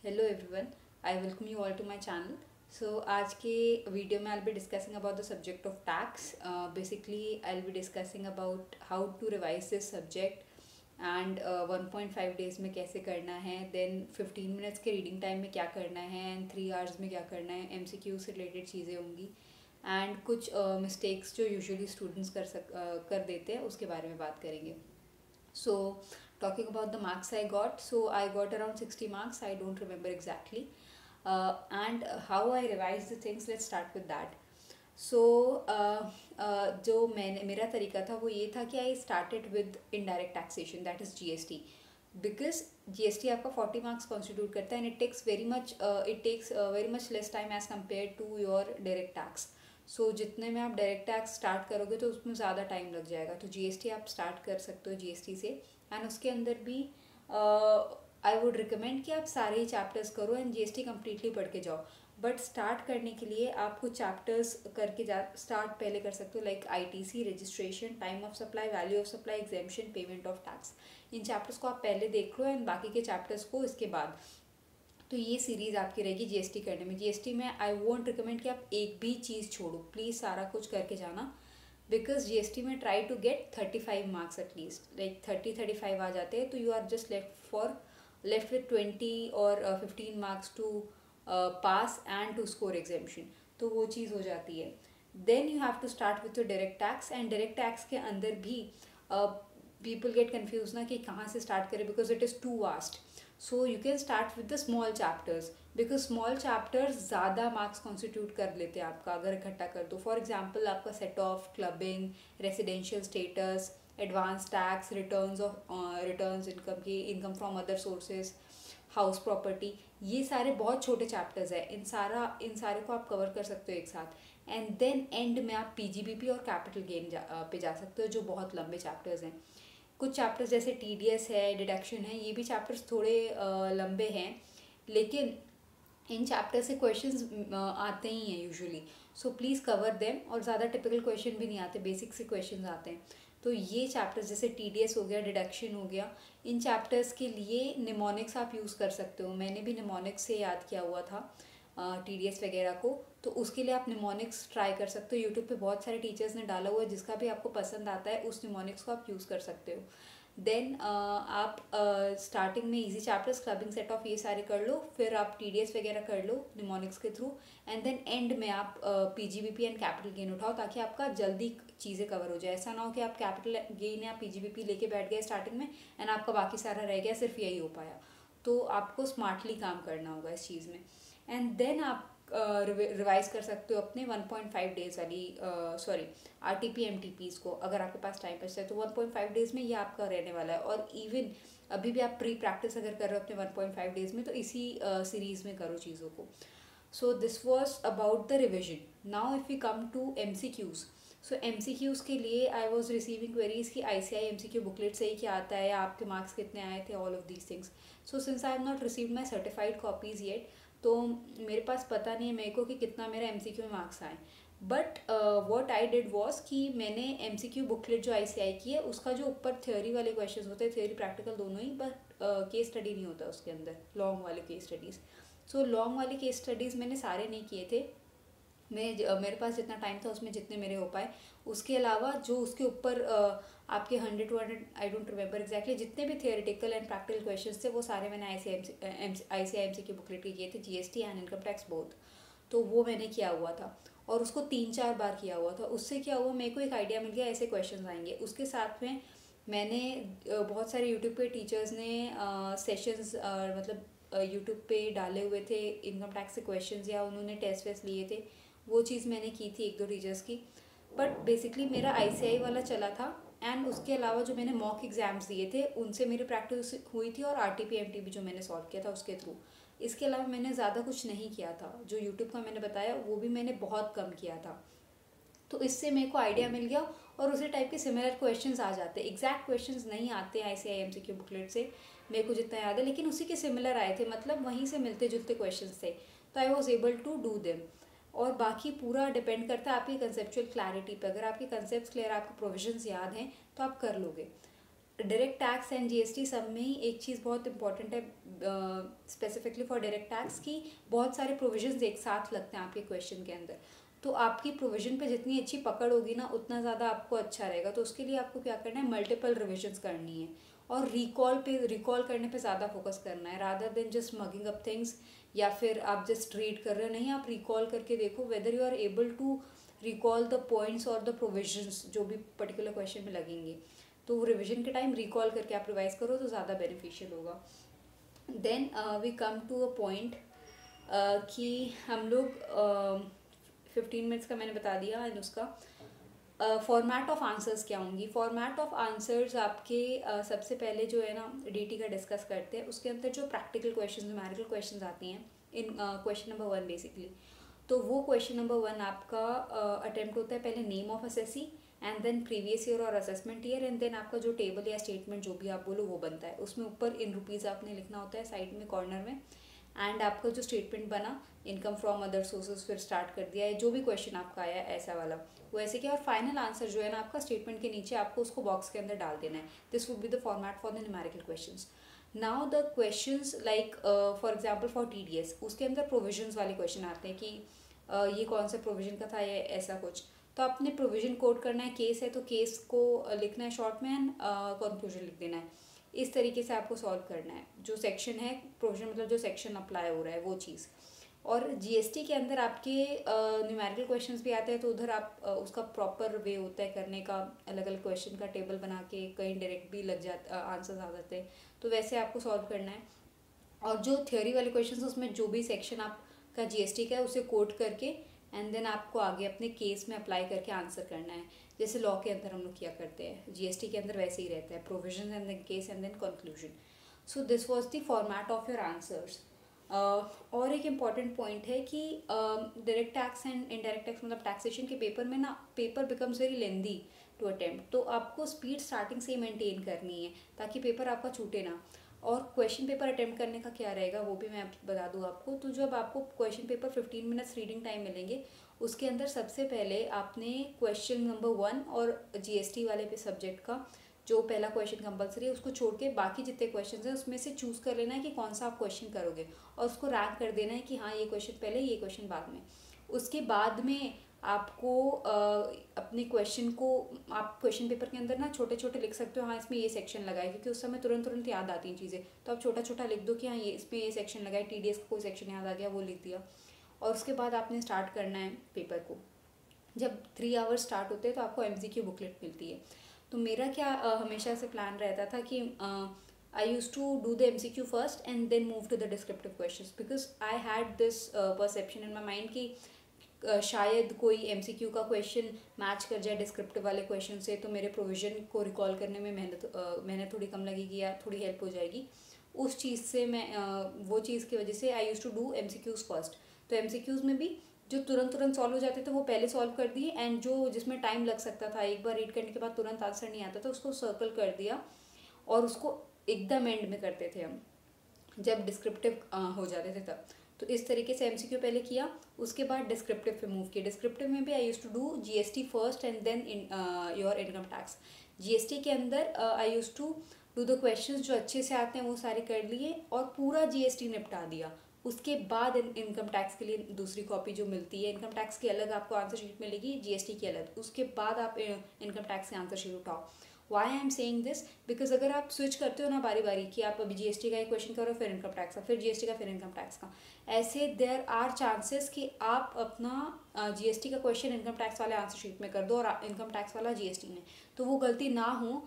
Hello everyone, I welcome you all to my channel. So आज के video में I will be discussing about the subject of tax. Basically I will be discussing about how to revise this subject and 1.5 days में कैसे करना है, देन 15 minutes के reading time में क्या करना है एंड 3 आवर्स में क्या करना है। एमसीक्यू से रिलेटेड चीज़ें होंगी एंड कुछ मिस्टेक्स जो यूजुअली स्टूडेंट्स कर देते हैं उसके बारे में बात करेंगे। So talking about the marks I got, so I got around 60 marks, I don't remember exactly. And how I revised the things, let's start with that. So जो मेरा तरीका था वो ये था कि I started with indirect taxation, that is GST. Because GST आपका 40 marks constitute करता है and it takes very much less time as compare to your direct tax. So जितने में आप डायरेक्ट टैक्स स्टार्ट करोगे तो उसमें ज़्यादा टाइम लग जाएगा, तो जीएसटी आप स्टार्ट कर सकते हो जीएसटी से। एंड उसके अंदर भी आई वुड रिकमेंड कि आप सारे ही चैप्टर्स करो एंड जीएसटी कम्प्लीटली पढ़ के जाओ। बट स्टार्ट करने के लिए आप कुछ चैप्टर्स करके स्टार्ट पहले कर सकते हो, like ITC, registration, time of supply, value of supply, exemption, payment of tax. In chapters को आप पहले देख लो एंड बाकी के चैप्टर्स को इसके बाद। तो ये सीरीज़ आपकी रहेगी जीएसटी करने में। जीएसटी में आई वोंट रिकमेंड कि आप एक भी चीज़ छोड़ो, प्लीज़ सारा कुछ करके जाना। बिकॉज जीएसटी में try to get 35 marks at least, like 30-35 आ जाते हैं, तो you are just left with 20 और 15 marks to pass and to score exemption, तो वो चीज़ हो जाती है। Then you have to start with your direct tax, and direct tax के अंदर भी पीपल गेट कन्फ्यूज ना कि कहाँ से स्टार्ट करें, because it is too vast. So you can start with the small chapters, because small chapters ज़्यादा marks constitute कर लेते हैं आपका अगर इकट्ठा कर दो। फॉर एग्जाम्पल आपका set off, clubbing, residential status, advance tax, returns income की, income from other sources, house property, ये सारे बहुत छोटे चैप्टर्स हैं। इन सारे को आप कवर कर सकते हो एक साथ। एंड देन एंड में आप पीजीबीपी और कैपिटल गेन पे जा सकते हो, जो बहुत लंबे चैप्टर्स हैं। कुछ चैप्टर्स जैसे टीडीएस है, डिडक्शन है, ये भी चैप्टर्स थोड़े लंबे हैं, लेकिन इन चैप्टर से क्वेश्चंस आते ही हैं usually. So please cover them, और ज़्यादा टिपिकल क्वेश्चन भी नहीं आते, बेसिक से क्वेश्चंस आते हैं। तो ये चैप्टर्स जैसे टीडीएस हो गया, डिडक्शन हो गया, इन चैप्टर्स के लिए निमोनिक्स आप यूज़ कर सकते हो। मैंने भी निमोनिक्स से याद किया हुआ था टीडीएस वगैरह को, तो उसके लिए आप निमोनिक्स ट्राई कर सकते हो। यूट्यूब पे बहुत सारे टीचर्स ने डाला हुआ है, जिसका भी आपको पसंद आता है उस निमोनिक्स को आप यूज़ कर सकते हो। देन आप स्टार्टिंग में easy chapters, clubbing, set of, ये सारे कर लो, फिर आप टीडीएस वगैरह कर लो निमोनिक्स के थ्रू, एंड देन एंड में आप पीजीबीपी एंड कैपिटल गेन उठाओ, ताकि आपका जल्दी चीज़ें कवर हो जाए। ऐसा ना हो कि आप कैपिटल गेन या पीजीबीपी लेके बैठ गए स्टार्टिंग में एंड आपका बाकी सारा रह गया, सिर्फ यही हो पाया। तो आपको स्मार्टली काम करना होगा इस चीज़ में। एंड देन आप रिवाइज कर सकते हो अपने 1.5 डेज वाली आरटीपी एमटीपीज़ को, अगर आपके पास टाइम बचता है तो 1.5 डेज में ये आपका रहने वाला है। और इवन अभी भी आप प्री प्रैक्टिस अगर कर रहे हो अपने 1.5 डेज में, तो इसी सीरीज़ में करो चीज़ों को। So this was about the revision. Now if you come to MCQs, so MCQs के लिए आई वॉज रिसीविंग क्वेरीज कि आईसीआई एमसीक्यू बुकलेट से ही क्या आता है, या आपके मार्क्स कितने आए थे, all of these things. So since I have not received my certified copies yet, तो मेरे पास पता नहीं है मेरे को कि कितना मेरा एमसीक्यू में मार्क्स आए। But what I did was कि मैंने एमसीक्यू बुकलेट जो आईसीआई की है, उसका जो ऊपर थ्योरी वाले क्वेश्चंस होते हैं, थ्योरी प्रैक्टिकल दोनों ही, बट केस स्टडी नहीं होता उसके अंदर, लॉन्ग वाले केस स्टडीज़। सो लॉन्ग वाले केस स्टडीज़ मैंने सारे नहीं किए थे। मेरे पास जितना टाइम था उसमें जितने मेरे हो पाए। उसके अलावा जो उसके ऊपर आपके 100-200, आई डोंट रिमेंबर एग्जैक्टली, जितने भी थियोरेटिकल एंड प्रैक्टिकल क्वेश्चंस थे वो सारे मैंने आईसीआईएमसी की बुकलेट के किए थे, GST and income tax both. तो वो मैंने किया हुआ था और उसको 3-4 बार किया हुआ था। उससे क्या हुआ, मेरे को एक आइडिया मिल गया ऐसे क्वेश्चन आएंगे। उसके साथ में मैंने बहुत सारे यूट्यूब पे टीचर्स ने सेशंस मतलब यूट्यूब पे डाले हुए थे इनकम टैक्स से क्वेश्चंस, या उन्होंने टेस्ट वेस्ट लिए थे, वो चीज़ मैंने की थी 1-2 टीचर्स की। बट बेसिकली मेरा आईसीआई वाला चला था, एंड उसके अलावा जो मैंने मॉक एग्जाम्स दिए थे उनसे मेरी प्रैक्टिस हुई थी, और आरटीपी एमटीपी जो मैंने सॉल्व किया था उसके थ्रू। इसके अलावा मैंने ज़्यादा कुछ नहीं किया था। जो यूट्यूब का मैंने बताया वो भी मैंने बहुत कम किया था। तो इससे मेरे को आइडिया मिल गया, और उसी टाइप के सिमिलर क्वेश्चंस आ जाते हैं। एग्जैक्ट क्वेश्चंस नहीं आते आईसीआईएमसी की बुकलेट से, मेरे को जितना याद है, लेकिन उसी के सिमिलर आए थे, मतलब वहीं से मिलते जुलते क्वेश्चंस थे, तो I was able to do them. और बाकी पूरा डिपेंड करता है आपकी कंसेप्चुअल क्लैरिटी पे। अगर आपके कंसेप्ट क्लियर, आपके प्रोविजंस याद हैं, तो आप कर लोगे। डायरेक्ट टैक्स एंड जीएसटी सब में ही एक चीज़ बहुत इंपॉर्टेंट है स्पेसिफिकली फॉर डायरेक्ट टैक्स की, बहुत सारे प्रोविजंस एक साथ लगते हैं आपके क्वेश्चन के अंदर। तो आपकी प्रोविजन पे जितनी अच्छी पकड़ होगी ना उतना ज़्यादा आपको अच्छा रहेगा। तो उसके लिए आपको क्या करना है, मल्टीपल रिविजन्स करनी है और रिकॉल करने पे ज़्यादा फोकस करना है rather than just mugging up things, या फिर आप जस्ट रीड कर रहे हो। नहीं, आप रिकॉल करके देखो whether you are able to recall the points और द प्रोविजंस जो भी पर्टिकुलर क्वेश्चन में लगेंगे। तो रिविजन के टाइम रिकॉल करके आप रिवाइज करो तो ज़्यादा बेनिफिशियल होगा। Then we come to a point कि हम लोग 15 मिनट्स का मैंने बता दिया एंड उसका फॉर्मेट ऑफ आंसर्स क्या होंगी। फॉर्मेट ऑफ आंसर्स आपके सबसे पहले जो है ना डीटी का डिस्कस करते हैं, उसके अंदर जो प्रैक्टिकल क्वेश्चन न्यूमेरिकल क्वेश्चन आती हैं इन क्वेश्चन नंबर 1 बेसिकली। तो वो क्वेश्चन नंबर 1 आपका अटेम्प्ट होता है पहले name of assessee and then previous year और असेसमेंट ईयर एंड देन आपका जो टेबल या स्टेटमेंट जो भी आप बोलो वो बनता है। उसमें ऊपर इन रुपीज़ आपने लिखना होता है साइड में कॉर्नर में, एंड आपका जो स्टेटमेंट बना इनकम फ्रॉम अदर सोर्सेज फिर स्टार्ट कर दिया है जो भी क्वेश्चन आपका आया ऐसा वाला वो ऐसे किया। और फाइनल आंसर जो है ना आपका स्टेटमेंट के नीचे आपको उसको बॉक्स के अंदर डाल देना है। This would be the format for the numerical questions. Now the questions like for example for TDS उसके अंदर प्रोविजंस वाले क्वेश्चन आते हैं कि ये कौन सा प्रोविजन का था या ऐसा कुछ। तो आपने प्रोविजन कोड करना है, केस है तो केस को लिखना है शॉर्ट में एंड कंक्लूजन लिख देना है। इस तरीके से आपको सॉल्व करना है। जो सेक्शन है प्रोविजन मतलब जो सेक्शन अप्लाई हो रहा है वो चीज़। और जीएसटी के अंदर आपके न्यूमेरिकल क्वेश्चंस भी आते हैं तो उधर आप उसका प्रॉपर वे होता है करने का, अलग अलग क्वेश्चन का टेबल बना के कहीं डायरेक्ट भी लग जाता आंसर्स आ जाते हैं, तो वैसे आपको सॉल्व करना है। और जो थ्योरी वाले क्वेश्चंस उसमें जो भी सेक्शन आपका जीएसटी का है उसे कोड करके एंड देन आपको आगे अपने केस में अप्लाई करके आंसर करना है, जैसे लॉ के अंदर हम लोग किया करते हैं। जीएसटी के अंदर वैसे ही रहता है, provision and then case and then conclusion. So this was the format of your answers. और एक इम्पॉर्टेंट पॉइंट है कि direct tax and indirect tax मतलब टैक्सेशन के पेपर में ना paper becomes very lengthy to attempt, तो आपको स्पीड स्टार्टिंग से ही मेंटेन करनी है ताकि पेपर आपका छूटे ना। और क्वेश्चन पेपर अटेम्प्ट करने का क्या रहेगा वो भी मैं बता दूँ आपको। तो जब आपको question paper 15 minutes reading time मिलेंगे उसके अंदर सबसे पहले आपने क्वेश्चन नंबर 1 और जीएसटी वाले पे सब्जेक्ट का जो पहला क्वेश्चन कंपलसरी है उसको छोड़ के बाकी जितने क्वेश्चन हैं उसमें से चूज़ कर लेना है कि कौन सा आप क्वेश्चन करोगे और उसको रैंक कर देना है कि हाँ ये क्वेश्चन पहले ये क्वेश्चन बाद में। उसके बाद में आपको अपने क्वेश्चन को आप क्वेश्चन पेपर के अंदर ना छोटे छोटे लिख सकते हो, हाँ इसमें ये सेक्शन लगाए, क्योंकि उस समय तुरंत तुरंत याद आती हैं चीज़ें, तो आप छोटा छोटा लिख दो कि हाँ ये इसमें ये सेक्शन लगाए, टीडीएस का कोई सेक्शन याद आ गया वो लिख दिया। और उसके बाद आपने स्टार्ट करना है पेपर को। जब 3 आवर्स स्टार्ट होते हैं तो आपको एमसीक्यू बुकलेट मिलती है। तो मेरा क्या हमेशा से प्लान रहता था कि I use to do the MCQ first and then move to the descriptive questions, because I had this perception in my mind कि शायद कोई MCQ का क्वेश्चन मैच कर जाए डिस्क्रिप्टिव वाले क्वेश्चन से तो मेरे प्रोविजन को रिकॉल करने में मेहनत थोड़ी कम लगेगी या थोड़ी हेल्प हो जाएगी। उस चीज़ से मैं वो चीज़ की वजह से I use to do MCQs first. तो MCQs में भी जो तुरंत सॉल्व हो जाते थे वो पहले सॉल्व कर दिए, एंड जो जिसमें टाइम लग सकता था एक बार रीड करने के बाद तुरंत आंसर नहीं आता था उसको सर्कल कर दिया और उसको एकदम एंड में करते थे हम जब डिस्क्रिप्टिव हो जाते थे तब। तो इस तरीके से MCQ पहले किया, उसके बाद डिस्क्रिप्टिव पे मूव किया। डिस्क्रिप्टिव में भी I use to do GST first and then your income tax. GST के अंदर I use to do the questions जो अच्छे से आते हैं वो सारे कर लिए और पूरा GST निपटा दिया। उसके बाद इनकम टैक्स के लिए दूसरी कॉपी जो मिलती है, इनकम टैक्स की अलग आपको आंसर शीट मिलेगी, GST की अलग, उसके बाद आप इनकम टैक्स की आंसर शीट उठाओ। Why I am saying this, because अगर आप स्विच करते हो ना बारी बारी कि आप अभी GST का एक क्वेश्चन करो फिर इनकम टैक्स का, फिर GST का, फिर इनकम टैक्स का, ऐसे देयर आर चांसेस कि आप अपना GST का क्वेश्चन इनकम टैक्स वाले आंसर शीट में कर दो और इनकम टैक्स वाला GST में, तो वो गलती ना हो।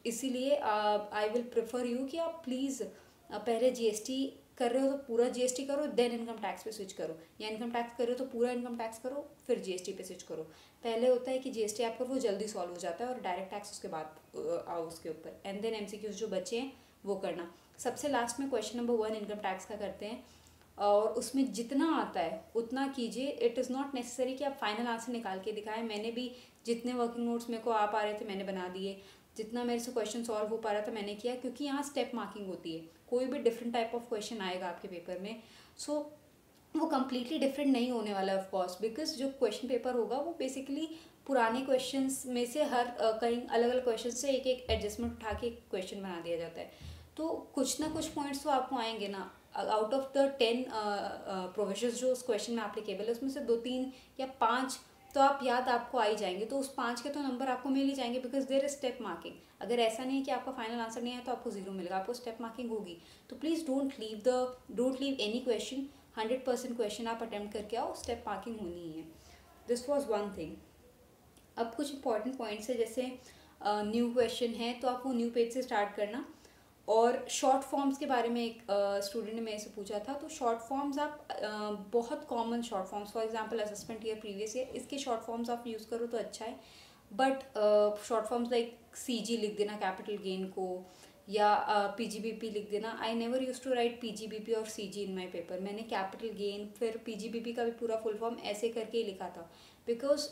इसीलिए आई विल प्रेफर यू कि आप प्लीज़ पहले GST कर रहे हो तो पूरा GST करो देन इनकम टैक्स पे स्विच करो, या इनकम टैक्स कर रहे हो तो पूरा इनकम टैक्स करो फिर GST पे स्विच करो। पहले होता है कि GST आपका वो जल्दी सॉल्व हो जाता है और डायरेक्ट टैक्स उसके बाद आओ उसके ऊपर, एंड देन MCQs जो बचे हैं वो करना। सबसे लास्ट में क्वेश्चन नंबर 1 इनकम टैक्स का करते हैं और उसमें जितना आता है उतना कीजिए। इट इज़ नॉट नेसेसरी कि आप फाइनल आंसर निकाल के दिखाएं। मैंने भी जितने वर्किंग नोट्स मेरे को आ पा रहे थे मैंने बना दिए, जितना मेरे से क्वेश्चन सॉल्व हो पा रहा था मैंने किया, क्योंकि यहाँ स्टेप मार्किंग होती है, कोई भी डिफरेंट टाइप ऑफ क्वेश्चन आएगा आपके पेपर में, सो वो कम्प्लीटली डिफरेंट नहीं होने वाला है ऑफ कोर्स, बिकॉज जो क्वेश्चन पेपर होगा वो बेसिकली पुराने क्वेश्चंस में से हर कहीं अलग अलग क्वेश्चन से एक एक एडजस्टमेंट उठा के एक क्वेश्चन बना दिया जाता है। तो कुछ ना कुछ पॉइंट्स तो आपको आएंगे ना। आउट ऑफ द 10 प्रोविजंस जो उस क्वेश्चन में एप्लीकेबल है, उसमें से 2-3 या 5 तो आप याद आपको आ ही जाएंगे। तो उस 5 के तो नंबर आपको मिल ही जाएंगे, because there is step marking. अगर ऐसा नहीं है कि आपका फाइनल आंसर नहीं है तो आपको 0 मिलेगा, आपको स्टेप मार्किंग होगी। तो please don't leave any question. 100% question आप अटेम्प्ट करके आओ, स्टेप मार्किंग होनी ही है। This was one thing. अब कुछ इंपॉर्टेंट पॉइंट्स है, जैसे न्यू क्वेश्चन है तो आप वो न्यू पेज से स्टार्ट करना। और शॉर्ट फॉर्म्स के बारे में एक स्टूडेंट ने मेरे से पूछा था। तो शॉर्ट फॉर्म्स आप बहुत common short forms, for example assessment year, previous year, इसके शॉर्ट फॉर्म्स आप यूज़ करो तो अच्छा है। But short forms like CG लिख देना कैपिटल गेन को, या पीजीबीपी लिख देना। I never use to write PGBP और सीजी इन माई पेपर। मैंने कैपिटल गेन फिर पीजीबीपी का भी पूरा फुल फॉर्म ऐसे करके ही लिखा था, because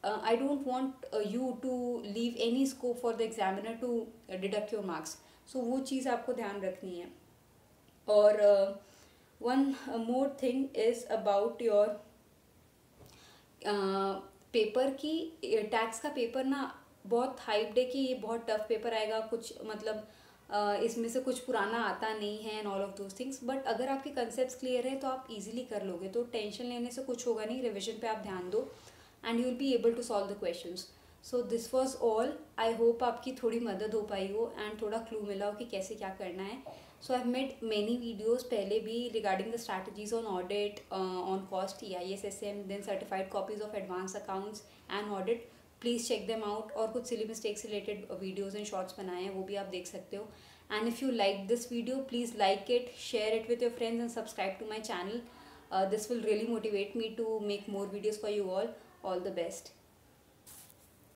I don't want you to leave any scope for the examiner to deduct your marks. So वो चीज़ आपको ध्यान रखनी है। और one more thing is about your paper की। टैक्स का पेपर ना बहुत हाइप्ड है कि ये बहुत टफ पेपर आएगा, कुछ मतलब इसमें से कुछ पुराना आता नहीं है and all of those things. But अगर आपके कंसेप्ट क्लियर है तो आप इजीली कर लोगे, तो टेंशन लेने से कुछ होगा नहीं। रिविजन पे आप ध्यान दो and you will be able to solve the questions. So this was all. I hope आपकी थोड़ी मदद हो पाई हो एंड थोड़ा क्लू मिला हो कि कैसे क्या करना है। So I have made many videos पहले भी regarding the strategies on audit, on cost, EIS, SM, then certified copies of advance accounts and audit. Please check them out. और कुछ silly mistakes related videos and shorts बनाए हैं, वो भी आप देख सकते हो। And if you like this video, please like it, share it with your friends and subscribe to my channel. This will really motivate me to make more videos for you all. All the best.